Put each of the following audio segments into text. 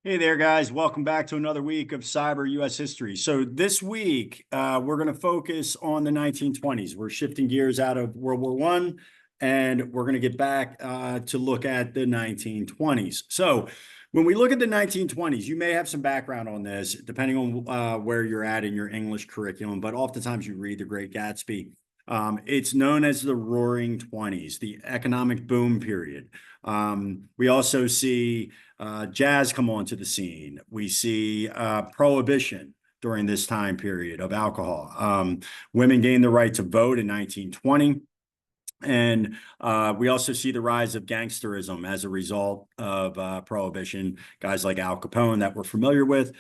Hey there, guys. Welcome back to another week of Cyber US History. So this week, we're going to focus on the 1920s. We're shifting gears out of World War One, and we're going to get back to look at the 1920s. So when we look at the 1920s, you may have some background on this, depending on where you're at in your English curriculum, but oftentimes you read The Great Gatsby. It's known as the Roaring Twenties, the economic boom period. We also see jazz come onto the scene. We see prohibition during this time period of alcohol. Women gained the right to vote in 1920. And we also see the rise of gangsterism as a result of prohibition. Guys like Al Capone that we're familiar with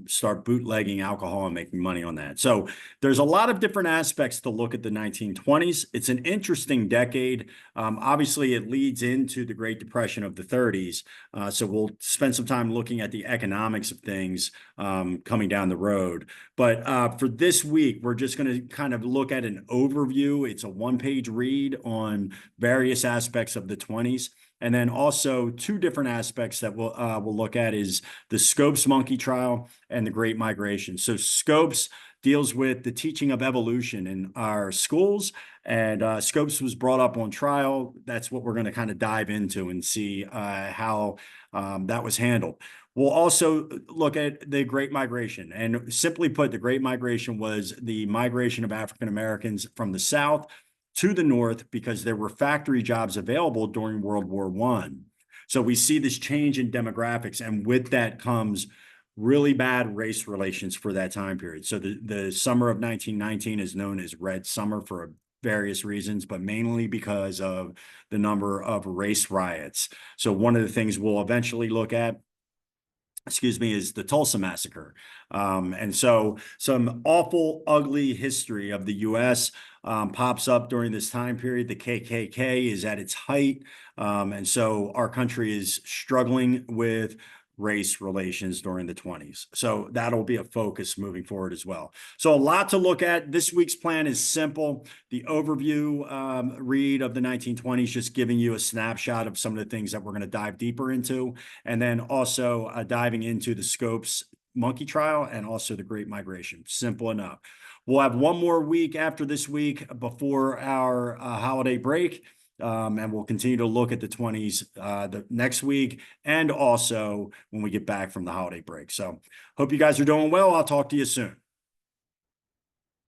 start bootlegging alcohol and making money on that. So there's a lot of different aspects to look at the 1920s. It's an interesting decade. Obviously, it leads into the Great Depression of the 30s. So we'll spend some time looking at the economics of things coming down the road. But for this week, we're just going to kind of look at an overview. It's a one-page read on various aspects of the 20s. And then also two different aspects that we'll look at is the Scopes monkey trial and the Great Migration. So Scopes deals with the teaching of evolution in our schools, and Scopes was brought up on trial. That's what we're going to kind of dive into and see how that was handled. We'll also look at the Great Migration. And simply put, the Great Migration was the migration of African Americans from the South to the North because there were factory jobs available during World War One. So we see this change in demographics, and with that comes really bad race relations for that time period. So the summer of 1919 is known as Red Summer for various reasons, but mainly because of the number of race riots. So one of the things we'll eventually look at, is the Tulsa Massacre. And so some awful, ugly history of the U.S. Pops up during this time period. The KKK is at its height. And so our country is struggling with race relations during the 20s. So that'll be a focus moving forward as well. So a lot to look at. This week's plan is simple. The overview read of the 1920s, just giving you a snapshot of some of the things that we're going to dive deeper into. And then also diving into the Scopes monkey trial and also the Great Migration. Simple enough. We'll have one more week after this week before our holiday break. And we'll continue to look at the 20s the next week and also when we get back from the holiday break. So hope you guys are doing well. I'll talk to you soon.